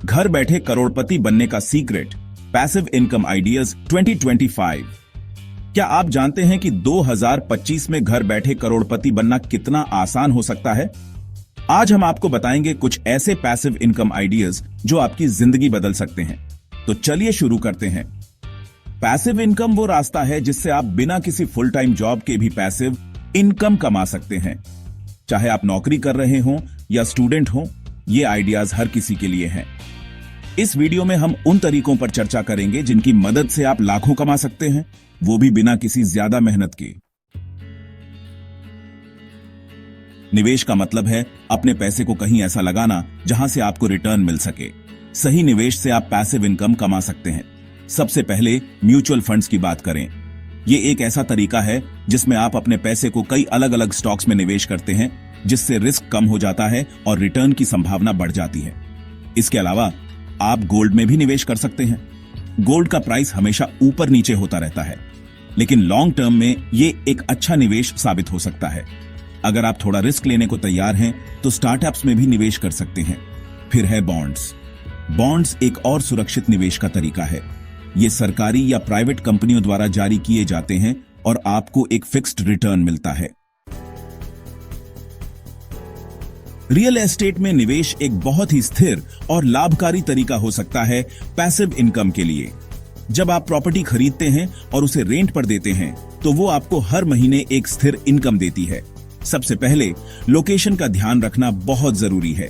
घर बैठे करोड़पति बनने का सीक्रेट, पैसिव इनकम आइडियाज 2025। क्या आप जानते हैं कि 2025 में घर बैठे करोड़पति बनना कितना आसान हो सकता है? आज हम आपको बताएंगे कुछ ऐसे पैसिव इनकम आइडियाज जो आपकी जिंदगी बदल सकते हैं। तो चलिए शुरू करते हैं। पैसिव इनकम वो रास्ता है जिससे आप बिना किसी फुल टाइम जॉब के भी पैसिव इनकम कमा सकते हैं। चाहे आप नौकरी कर रहे हों या स्टूडेंट हों, ये आइडियाज हर किसी के लिए हैं। इस वीडियो में हम उन तरीकों पर चर्चा करेंगे जिनकी मदद से आप लाखों कमा सकते हैं, वो भी बिना किसी ज्यादा मेहनत के। निवेश का मतलब है अपने पैसे को कहीं ऐसा लगाना जहां से आपको रिटर्न मिल सके। सही निवेश से आप पैसिव इनकम कमा सकते हैं। सबसे पहले म्यूचुअल फंड्स की बात करें। ये एक ऐसा तरीका है जिसमें आप अपने पैसे को कई अलग अलग स्टॉक्स में निवेश करते हैं, जिससे रिस्क कम हो जाता है और रिटर्न की संभावना बढ़ जाती है। इसके अलावा आप गोल्ड में भी निवेश कर सकते हैं। गोल्ड का प्राइस हमेशा ऊपर नीचे होता रहता है, लेकिन लॉन्ग टर्म में ये एक अच्छा निवेश साबित हो सकता है। अगर आप थोड़ा रिस्क लेने को तैयार हैं तो स्टार्टअप्स में भी निवेश कर सकते हैं। फिर है बॉन्ड्स। बॉन्ड्स एक और सुरक्षित निवेश का तरीका है। ये सरकारी या प्राइवेट कंपनियों द्वारा जारी किए जाते हैं और आपको एक फिक्स्ड रिटर्न मिलता है। रियल एस्टेट में निवेश एक बहुत ही स्थिर और लाभकारी तरीका हो सकता है पैसिव इनकम के लिए। जब आप प्रॉपर्टी खरीदते हैं और उसे रेंट पर देते हैं तो वो आपको हर महीने एक स्थिर इनकम देती है। सबसे पहले लोकेशन का ध्यान रखना बहुत जरूरी है।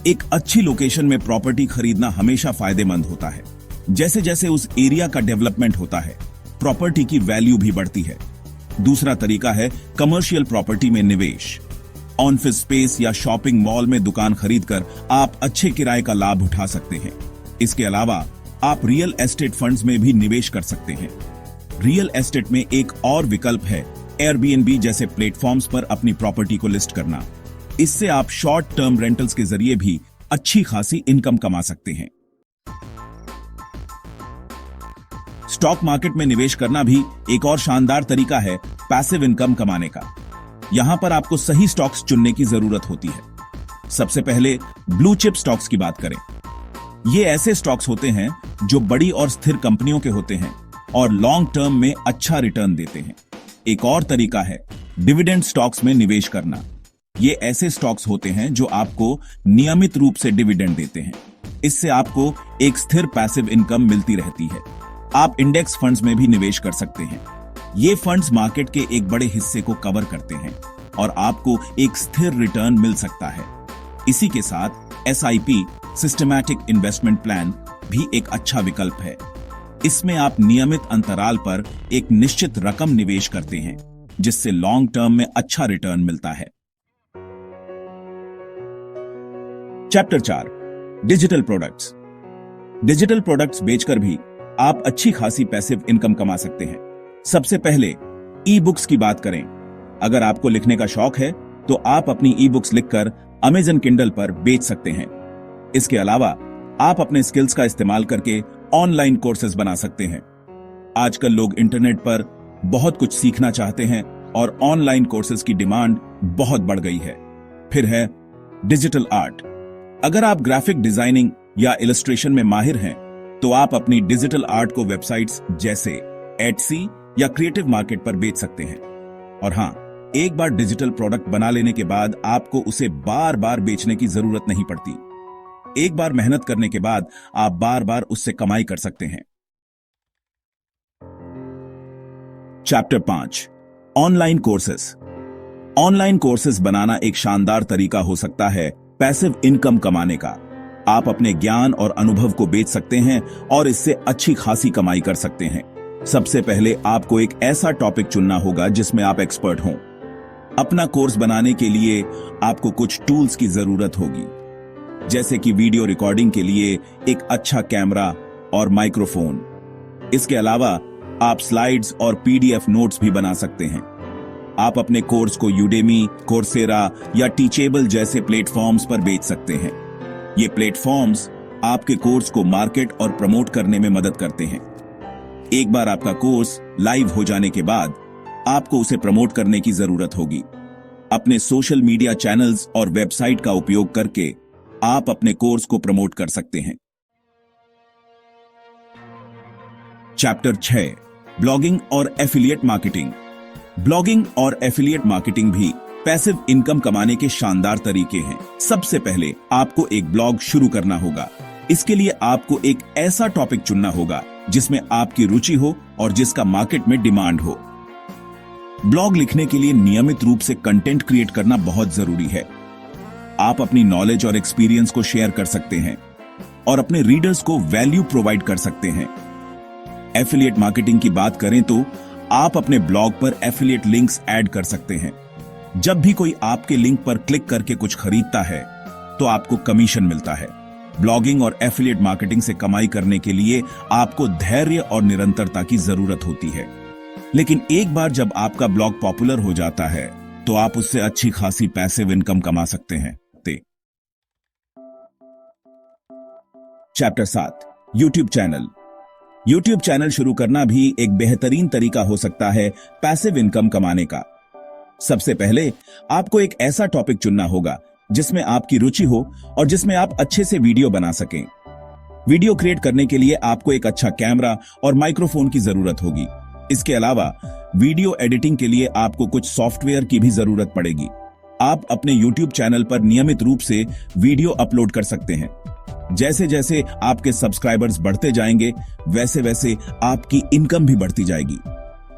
एक अच्छी लोकेशन में प्रॉपर्टी खरीदना हमेशा फायदेमंद होता है। जैसे जैसे उस एरिया का डेवलपमेंट होता है, प्रॉपर्टी की वैल्यू भी बढ़ती है। दूसरा तरीका है कमर्शियल प्रॉपर्टी में निवेश। ऑफिस स्पेस या शॉपिंग मॉल में दुकान खरीदकर आप अच्छे किराए का लाभ उठा सकते हैं। इसके अलावा आप रियल एस्टेट फंड्स में भी निवेश कर सकते हैं। रियल एस्टेट में एक और विकल्प है एयरबीएनबी जैसे प्लेटफॉर्म्स पर अपनी प्रॉपर्टी को लिस्ट करना। इससे आप शॉर्ट टर्म रेंटल्स के जरिए भी अच्छी खासी इनकम कमा सकते हैं। स्टॉक मार्केट में निवेश करना भी एक और शानदार तरीका है पैसिव इनकम कमाने का। यहां पर आपको सही स्टॉक्स चुनने की जरूरत होती है। सबसे पहले ब्लू चिप स्टॉक्स की बात करें। ये ऐसे स्टॉक्स होते हैं जो बड़ी और स्थिर कंपनियों के होते हैं और लॉन्ग टर्म में अच्छा रिटर्न देते हैं। एक और तरीका है डिविडेंड स्टॉक्स में निवेश करना। ये ऐसे स्टॉक्स होते हैं जो आपको नियमित रूप से डिविडेंड देते हैं। इससे आपको एक स्थिर पैसिव इनकम मिलती रहती है। आप इंडेक्स फंड्स में भी निवेश कर सकते हैं। ये फंड्स मार्केट के एक बड़े हिस्से को कवर करते हैं और आपको एक स्थिर रिटर्न मिल सकता है। इसी के साथ एसआईपी सिस्टमैटिक इन्वेस्टमेंट प्लान भी एक अच्छा विकल्प है। इसमें आप नियमित अंतराल पर एक निश्चित रकम निवेश करते हैं, जिससे लॉन्ग टर्म में अच्छा रिटर्न मिलता है। Chapter 4 digital products. Digital products बेचकर भी आप अच्छी खासी पैसिव इनकम कमा सकते हैं। सबसे पहले ई बुक्स की बात करें। अगर आपको लिखने का शौक है तो आप अपनी ई बुक्स लिखकर अमेज़न किंडल पर बेच सकते हैं। इसके अलावा आप अपने स्किल्स का इस्तेमाल करके ऑनलाइन कोर्सेज बना सकते हैं। आजकल लोग इंटरनेट पर बहुत कुछ सीखना चाहते हैं और ऑनलाइन कोर्सेज की डिमांड बहुत बढ़ गई है। फिर है डिजिटल आर्ट। अगर आप ग्राफिक डिजाइनिंग या इलस्ट्रेशन में माहिर हैं तो आप अपनी डिजिटल आर्ट को वेबसाइट्स जैसे एटसी या क्रिएटिव मार्केट पर बेच सकते हैं। और हां, एक बार डिजिटल प्रोडक्ट बना लेने के बाद आपको उसे बार बार बेचने की जरूरत नहीं पड़ती। एक बार मेहनत करने के बाद आप बार बार उससे कमाई कर सकते हैं। Chapter 5 online courses. Online courses बनाना एक शानदार तरीका हो सकता है पैसिव इनकम कमाने का। आप अपने ज्ञान और अनुभव को बेच सकते हैं और इससे अच्छी खासी कमाई कर सकते हैं। सबसे पहले आपको एक ऐसा टॉपिक चुनना होगा जिसमें आप एक्सपर्ट हों। अपना कोर्स बनाने के लिए आपको कुछ टूल्स की जरूरत होगी, जैसे कि वीडियो रिकॉर्डिंग के लिए एक अच्छा कैमरा और माइक्रोफोन। इसके अलावा आप स्लाइड्स और पीडीएफ नोट्स भी बना सकते हैं। आप अपने कोर्स को यूडेमी, कोर्सेरा या टीचेबल जैसे प्लेटफॉर्म्स पर बेच सकते हैं। ये प्लेटफॉर्म्स आपके कोर्स को मार्केट और प्रमोट करने में मदद करते हैं। एक बार आपका कोर्स लाइव हो जाने के बाद आपको उसे प्रमोट करने की जरूरत होगी। अपने सोशल मीडिया चैनल्स और वेबसाइट का उपयोग करके आप अपने कोर्स को प्रमोट कर सकते हैं। चैप्टर 6 ब्लॉगिंग और एफिलिएट मार्केटिंग। ब्लॉगिंग और एफिलिएट मार्केटिंग भी पैसिव इनकम कमाने के शानदार तरीके हैं। सबसे पहले आपको एक ब्लॉग शुरू करना होगा। इसके लिए आपको एक ऐसा टॉपिक चुनना होगा जिसमें आपकी रुचि हो और जिसका मार्केट में डिमांड हो। ब्लॉग लिखने के लिए नियमित रूप से कंटेंट क्रिएट करना बहुत जरूरी है। आप अपनी नॉलेज और एक्सपीरियंस को शेयर कर सकते हैं और अपने रीडर्स को वैल्यू प्रोवाइड कर सकते हैं। एफिलिएट मार्केटिंग की बात करें तो आप अपने ब्लॉग पर एफिलिएट लिंक्स ऐड कर सकते हैं। जब भी कोई आपके लिंक पर क्लिक करके कुछ खरीदता है तो आपको कमीशन मिलता है। ब्लॉगिंग और एफिलिएट मार्केटिंग से कमाई करने के लिए आपको धैर्य और निरंतरता की जरूरत होती है, लेकिन एक बार जब आपका ब्लॉग पॉपुलर हो जाता है तो आप उससे अच्छी खासी पैसिव इनकम कमा सकते हैं। Chapter 7 YouTube channel. YouTube channel शुरू करना भी एक बेहतरीन तरीका हो सकता है पैसिव इनकम कमाने का। सबसे पहले आपको एक ऐसा टॉपिक चुनना होगा जिसमें आपकी रुचि हो और जिसमें आप अच्छे से वीडियो बना सकें। वीडियो क्रिएट करने के लिए आपको एक अच्छा कैमरा और माइक्रोफोन की जरूरत होगी। इसके अलावा वीडियो एडिटिंग के लिए आपको कुछ सॉफ्टवेयर की भी जरूरत पड़ेगी। आप अपने यूट्यूब चैनल पर नियमित रूप से वीडियो अपलोड कर सकते हैं। जैसे जैसे आपके सब्सक्राइबर्स बढ़ते जाएंगे वैसे वैसे आपकी इनकम भी बढ़ती जाएगी।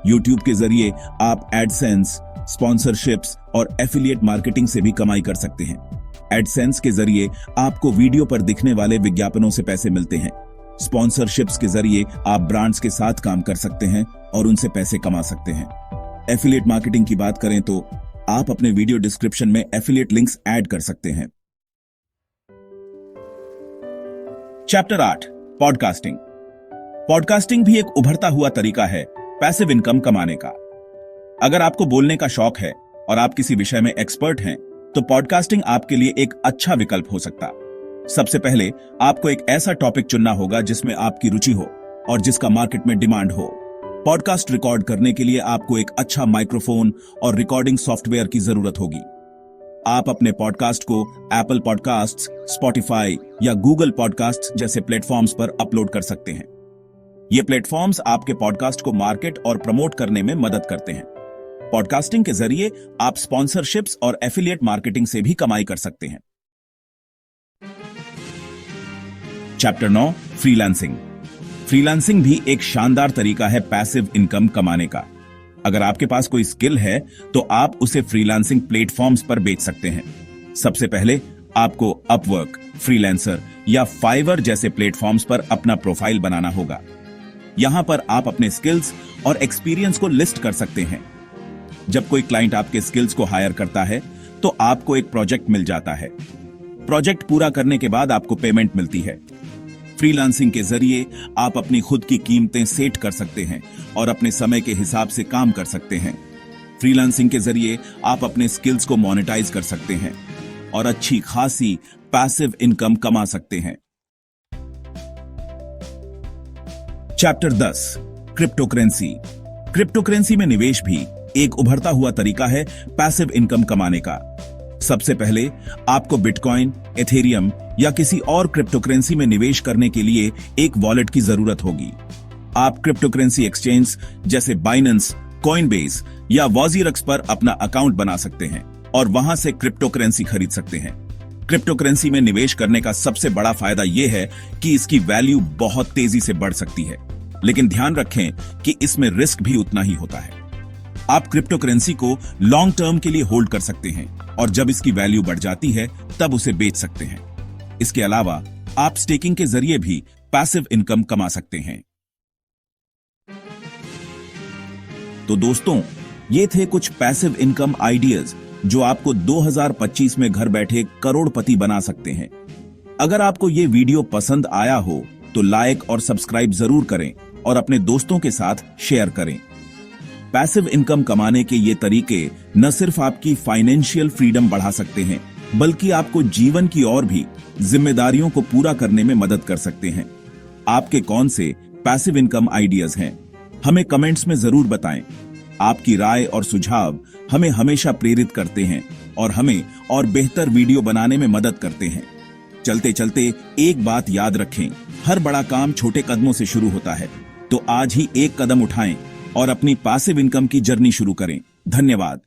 यूट्यूब के जरिए आप एडसेंस, स्पॉन्सरशिप्स और एफिलिएट मार्केटिंग से भी कमाई कर सकते हैं। एडसेंस के जरिए आपको वीडियो पर दिखने वाले विज्ञापनों से पैसे मिलते हैं। स्पॉन्सरशिप्स के जरिए आप ब्रांड्स के साथ काम कर सकते हैं और उनसे पैसे कमा सकते हैं। एफिलिएट मार्केटिंग की बात करें तो आप अपने वीडियो डिस्क्रिप्शन में एफिलिएट लिंक्स ऐड कर सकते हैं। Chapter 8 podcasting. पॉडकास्टिंग भी एक उभरता हुआ तरीका है पैसिव इनकम कमाने का। अगर आपको बोलने का शौक है और आप किसी विषय में एक्सपर्ट हैं तो पॉडकास्टिंग आपके लिए एक अच्छा विकल्प हो सकता। सबसे पहले आपको एक ऐसा टॉपिक चुनना होगा जिसमें आपकी रुचि हो और जिसका मार्केट में डिमांड हो। पॉडकास्ट रिकॉर्ड करने के लिए आपको एक अच्छा माइक्रोफोन और रिकॉर्डिंग सॉफ्टवेयर की जरूरत होगी। आप अपने पॉडकास्ट को एप्पल पॉडकास्ट्स, स्पॉटिफाई या गूगल पॉडकास्ट्स जैसे प्लेटफॉर्म्स पर अपलोड कर सकते हैं। ये प्लेटफॉर्म्स आपके पॉडकास्ट को मार्केट और प्रमोट करने में मदद करते हैं। पॉडकास्टिंग के जरिए आप स्पॉन्सरशिप्स और एफिलिएट मार्केटिंग से भी कमाई कर सकते हैं। Chapter 9 freelancing. फ्रीलांसिंग भी एक शानदार तरीका है पैसिव इनकम कमाने का। अगर आपके पास कोई स्किल है तो आप उसे फ्रीलांसिंग प्लेटफॉर्म्स पर बेच सकते हैं। सबसे पहले आपको अपवर्क, फ्रीलांसर या फाइवर जैसे प्लेटफॉर्म्स पर अपना प्रोफाइल बनाना होगा। यहां पर आप अपने स्किल्स और एक्सपीरियंस को लिस्ट कर सकते हैं। जब कोई क्लाइंट आपके स्किल्स को हायर करता है तो आपको एक प्रोजेक्ट मिल जाता है। प्रोजेक्ट पूरा करने के बाद आपको पेमेंट मिलती है। फ्रीलांसिंग के जरिए आप अपनी खुद की कीमतें सेट कर सकते हैं और अपने समय के हिसाब से काम कर सकते हैं। फ्रीलांसिंग के जरिए आप अपने स्किल्स को मोनेटाइज कर सकते हैं और अच्छी खासी पैसिव इनकम कमा सकते हैं। Chapter 10 cryptocurrency. क्रिप्टोकरेंसी में निवेश भी एक उभरता हुआ तरीका है पैसिव इनकम कमाने का। सबसे पहले आपको बिटकॉइन, एथेरियम या किसी और क्रिप्टोकरेंसी में निवेश करने के लिए एक वॉलेट की जरूरत होगी। आप क्रिप्टोकरेंसी एक्सचेंज जैसे बाइनेंस, कॉइनबेस या वॉजीरक्स पर अपना अकाउंट बना सकते हैं और वहां से क्रिप्टोकरेंसी खरीद सकते हैं। क्रिप्टोकरेंसी में निवेश करने का सबसे बड़ा फायदा यह है कि इसकी वैल्यू बहुत तेजी से बढ़ सकती है, लेकिन ध्यान रखें कि इसमें रिस्क भी उतना ही होता है। आप क्रिप्टोकरेंसी को लॉन्ग टर्म के लिए होल्ड कर सकते हैं और जब इसकी वैल्यू बढ़ जाती है तब उसे बेच सकते हैं। इसके अलावा आप स्टेकिंग के जरिए भी पैसिव इनकम कमा सकते हैं। तो दोस्तों, ये थे कुछ पैसिव इनकम आइडियाज जो आपको 2025 में घर बैठे करोड़पति बना सकते हैं। अगर आपको ये वीडियो पसंद आया हो तो लाइक और सब्सक्राइब जरूर करें और अपने दोस्तों के साथ शेयर करें। पैसिव इनकम कमाने के ये तरीके न सिर्फ आपकी फाइनेंशियल फ्रीडम बढ़ा सकते हैं, बल्कि आपको जीवन की और भी जिम्मेदारियों को पूरा करने में मदद कर सकते हैं। आपके कौन से पैसिव इनकम आइडियाज हैं? हमें कमेंट्स में जरूर बताएं। आपकी राय और सुझाव हमें हमेशा प्रेरित करते हैं और हमें और बेहतर वीडियो बनाने में मदद करते हैं। चलते चलते एक बात याद रखें, हर बड़ा काम छोटे कदमों से शुरू होता है। तो आज ही एक कदम उठाएं और अपनी पैसिव इनकम की जर्नी शुरू करें। धन्यवाद।